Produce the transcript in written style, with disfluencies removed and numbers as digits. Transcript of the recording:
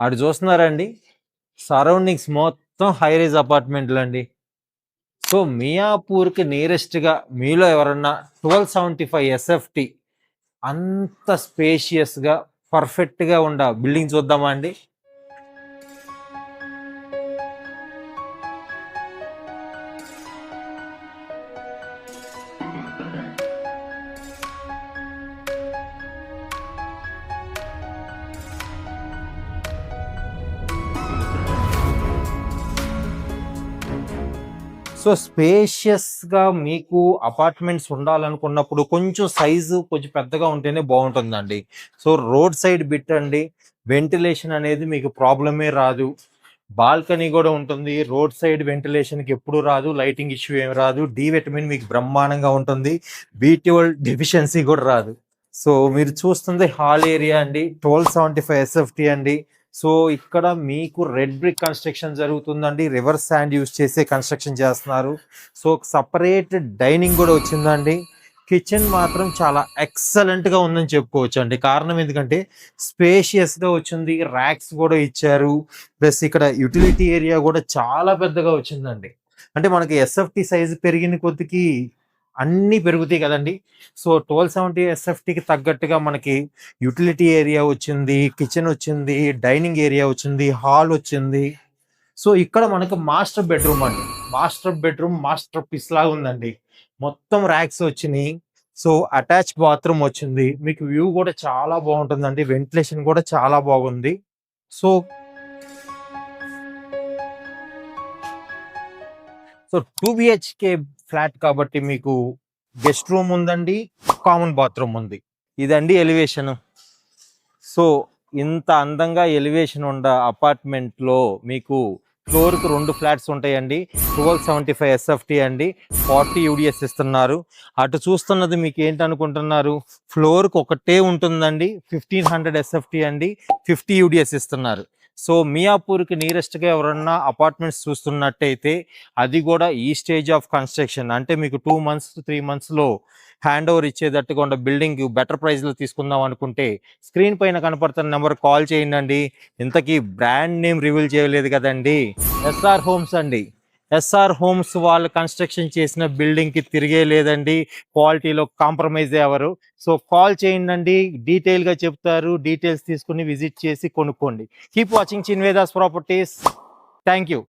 అటు చూస్తున్నారండి, సరౌండింగ్స్ మొత్తం హై రైజ్ అపార్ట్మెంట్లు అండి. సో మియాపూర్కి నియరెస్ట్గా మీలో ఎవరన్నా 1275 ఎస్ఎఫ్టి అంత స్పేషియస్గా పర్ఫెక్ట్గా ఉండ బిల్డింగ్ చూద్దామా అండి? సో స్పేషియస్గా మీకు అపార్ట్మెంట్స్ ఉండాలనుకున్నప్పుడు కొంచెం సైజు కొంచెం పెద్దగా ఉంటేనే బాగుంటుందండి. సో రోడ్ సైడ్ బిట్ అండి, వెంటిలేషన్ అనేది మీకు ప్రాబ్లమే రాదు. బాల్కనీ కూడా ఉంటుంది. రోడ్ సైడ్ వెంటిలేషన్కి ఎప్పుడు రాదు, లైటింగ్ ఇష్యూ ఏమి రాదు. డి విటమిన్ మీకు బ్రహ్మాండంగా ఉంటుంది. B12 డెఫిషియన్సీ కూడా రాదు. సో మీరు చూస్తుంది హాల్ ఏరియా అండి, 1275 ఎస్ఎఫ్టి అండి. సో ఇక్కడ మీకు రెడ్ బ్రిక్ కన్స్ట్రక్షన్ జరుగుతుందండి, రివర్స్ శాండ్ యూజ్ చేసే కన్స్ట్రక్షన్ చేస్తున్నారు. సో సపరేట్ డైనింగ్ కూడా వచ్చిందండి. కిచెన్ మాత్రం చాలా ఎక్సలెంట్గా ఉందని చెప్పుకోవచ్చు అండి. కారణం ఎందుకంటే స్పేషియస్గా వచ్చింది, ర్యాక్స్ కూడా ఇచ్చారు. ప్లస్ ఇక్కడ యూటిలిటీ ఏరియా కూడా చాలా పెద్దగా వచ్చిందండి. అంటే మనకి ఎస్ఎఫ్టి సైజు పెరిగిన కొద్దికి అన్నీ పెరుగుతాయి కదండి. సో 1270 ఎస్ఎఫ్టీకి తగ్గట్టుగా మనకి యూటిలిటీ ఏరియా వచ్చింది, కిచెన్ వచ్చింది, డైనింగ్ ఏరియా వచ్చింది, హాల్ వచ్చింది. సో ఇక్కడ మనకు మాస్టర్ బెడ్రూమ్ అండి. మాస్టర్ బెడ్రూమ్ మాస్టర్ పీస్ లాగా ఉందండి. మొత్తం ర్యాక్స్ వచ్చినాయి. సో అటాచ్ బాత్రూమ్ వచ్చింది. మీకు వ్యూ కూడా చాలా బాగుంటుందండి, వెంటిలేషన్ కూడా చాలా బాగుంది. సో సో 2 BHK ఫ్లాట్ కాబట్టి మీకు గెస్ట్ రూమ్ ఉందండి, కామన్ బాత్రూమ్ ఉంది. ఇదండి ఎలివేషన్. సో ఇంత అందంగా ఎలివేషన్ ఉన్న అపార్ట్మెంట్లో మీకు ఫ్లోర్కి 2 ఫ్లాట్స్ ఉంటాయండి. 1275 ఎస్ఎఫ్టి అండి, 40 యూడిఎస్ ఇస్తున్నారు. అటు చూస్తున్నది మీకు ఏంటనుకుంటున్నారు, ఫ్లోర్కి ఒకటే ఉంటుందండి, 1500 ఎస్ఎఫ్టి అండి, 50 యూడిఎస్ ఇస్తున్నారు. సో మియాపూర్కి నియరెస్ట్గా ఎవరన్నా అపార్ట్మెంట్స్ చూస్తున్నట్టయితే అది కూడా ఈ స్టేజ్ ఆఫ్ కన్స్ట్రక్షన్ అంటే మీకు 2 months 3 monthsలో హ్యాండ్ ఓవర్ ఇచ్చేటట్టుగా ఉన్న బిల్డింగ్ బెటర్ ప్రైస్లో తీసుకుందాం అనుకుంటే స్క్రీన్ పైన కనపడుతున్న నెంబర్ కాల్ చేయండి. ఇంతకీ బ్రాండ్ నేమ్ రివీల్ చేయలేదు కదండి, ఎస్ఆర్ హోమ్స్ అండి. ఎస్ఆర్ హోమ్స్ వాళ్ళు కన్స్ట్రక్షన్ చేసిన బిల్డింగ్కి తిరిగే లేదండి, క్వాలిటీలో కాంప్రమైజ్ అవ్వరు. సో కాల్ చేయండి, డీటెయిల్గా చెప్తారు. డీటెయిల్స్ తీసుకుని విజిట్ చేసి కొనుక్కోండి. Keep watching Chinvedas properties. Thank you.